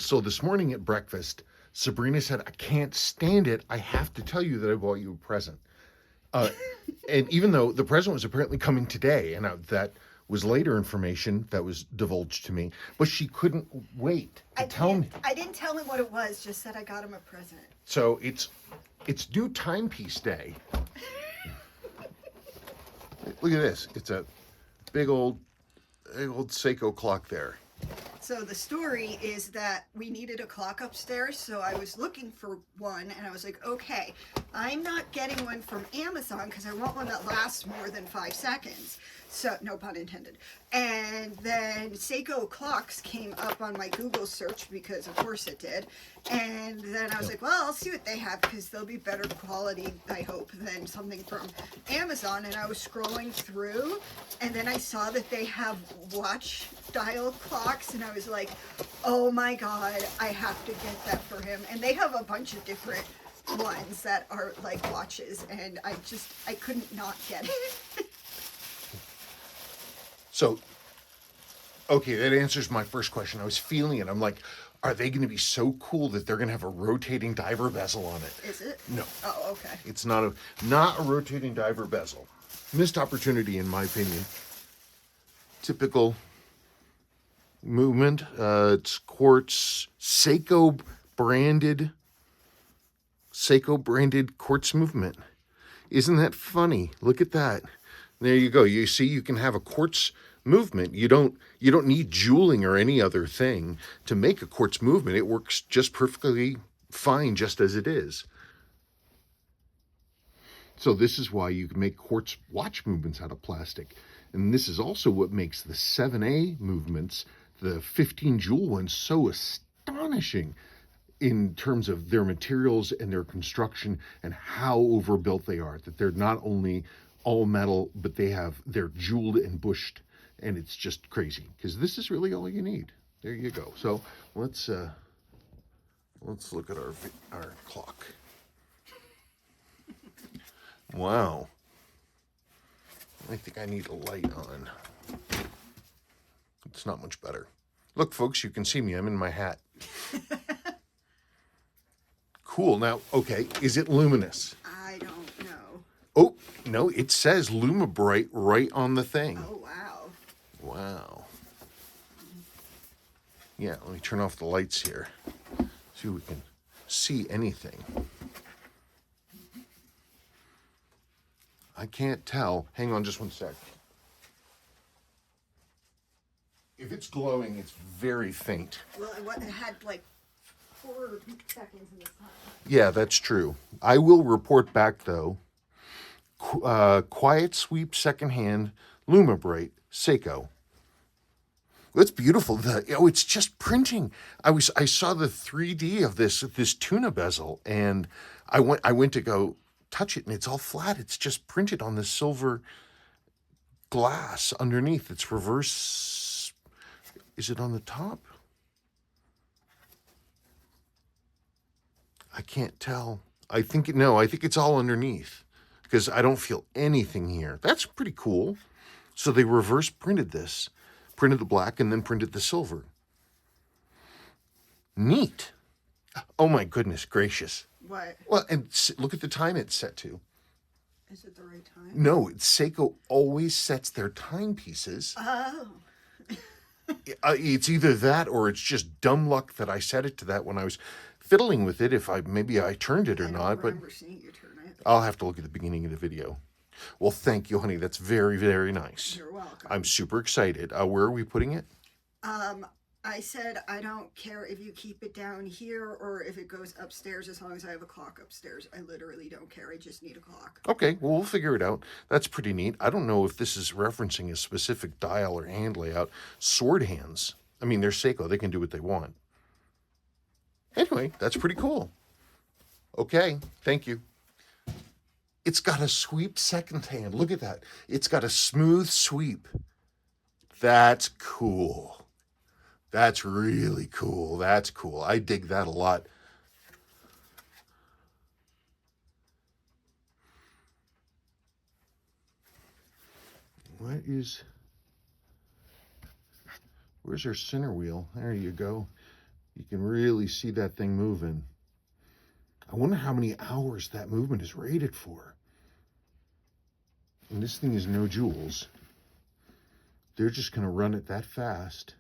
So this morning at breakfast, Sabrina said, I can't stand it. I have to tell you that I bought you a present. And even though the present was apparently coming today, and that was later information that was divulged to me, but she couldn't wait to tell me. I didn't tell him what it was, just said I got him a present. So it's due timepiece day. Look at this. It's a big old Seiko clock there. So the story is that we needed a clock upstairs, so I was looking for one, and I was like, okay, I'm not getting one from Amazon because I want one that lasts more than 5 seconds. So, no pun intended. And then Seiko clocks came up on my Google search because of course it did. And then I was like, well, I'll see what they have because they'll be better quality, I hope, than something from Amazon. And I was scrolling through, and then I saw that they have watch dial clocks, and I was like, oh my God, I have to get that for him. And they have a bunch of different ones that are like watches, and I couldn't not get it. So, okay, that answers my first question. I was feeling it. I'm like, are they going to be so cool that they're going to have a rotating diver bezel on it? Is it? No. Oh, okay. It's not a rotating diver bezel. Missed opportunity, in my opinion. Typical movement. It's quartz, Seiko branded quartz movement. Isn't that funny? Look at that. There you go. You see, you can have a quartz movement. You don't need jeweling or any other thing to make a quartz movement. It works just perfectly fine just as it is. So this is why you can make quartz watch movements out of plastic. And this is also what makes the 7A movements, the 15 jewel ones, so astonishing in terms of their materials and their construction and how overbuilt they are, that they're not only all metal, but they're jeweled and bushed, and it's just crazy because this is really all you need. There you go. So let's look at our clock. Wow. I think I need a light on. It's not much better. Look, folks, you can see me. I'm in my hat. Cool. Now, okay, is it luminous? I don't know. Oh, no, it says Lumibright right on the thing. Oh, wow. Wow. Yeah, let me turn off the lights here. See if we can see anything. I can't tell. Hang on just one sec. If it's glowing, it's very faint. Well, it had like 4 seconds in the sun. Yeah, that's true. I will report back, though. Quiet Sweep Secondhand Lumibright Seiko. That's beautiful. It's just printing. I saw the 3D of this tuna bezel, and I went to go touch it, and it's all flat. It's just printed on this silver glass underneath. It's reverse. Is it on the top? I can't tell. I think it's all underneath because I don't feel anything here. That's pretty cool. So they reverse printed this, printed the black and then printed the silver. Neat. Oh my goodness gracious. What? Well, and look at the time it's set to. Is it the right time? No, Seiko always sets their timepieces. Oh. It's either that or it's just dumb luck that I set it to that when I was fiddling with it. Maybe I turned it or not, but Seeing you turn it. I'll have to look at the beginning of the video. Well, thank you, honey. That's very, very nice. You're welcome. I'm super excited. Where are we putting it? I said I don't care if you keep it down here or if it goes upstairs as long as I have a clock upstairs. I literally don't care. I just need a clock. Okay, well, we'll figure it out. That's pretty neat. I don't know if this is referencing a specific dial or hand layout. Sword hands. I mean, they're Seiko. They can do what they want. Anyway, that's pretty cool. Okay, thank you. It's got a sweep second hand. Look at that. It's got a smooth sweep. That's cool. That's really cool. That's cool. I dig that a lot. Where's our center wheel? There you go. You can really see that thing moving. I wonder how many hours that movement is rated for. And this thing is no joules. They're just going to run it that fast.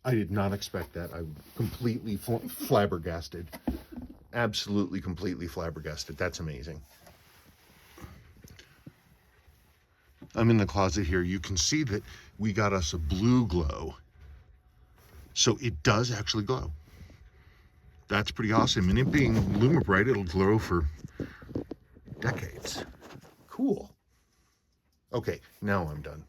I did not expect that. I'm completely flabbergasted. Absolutely, completely flabbergasted. That's amazing. I'm in the closet here. You can see that we got us a blue glow. So it does actually glow. That's pretty awesome. And it being LumiBright, it'll glow for decades. Cool. Okay, now I'm done.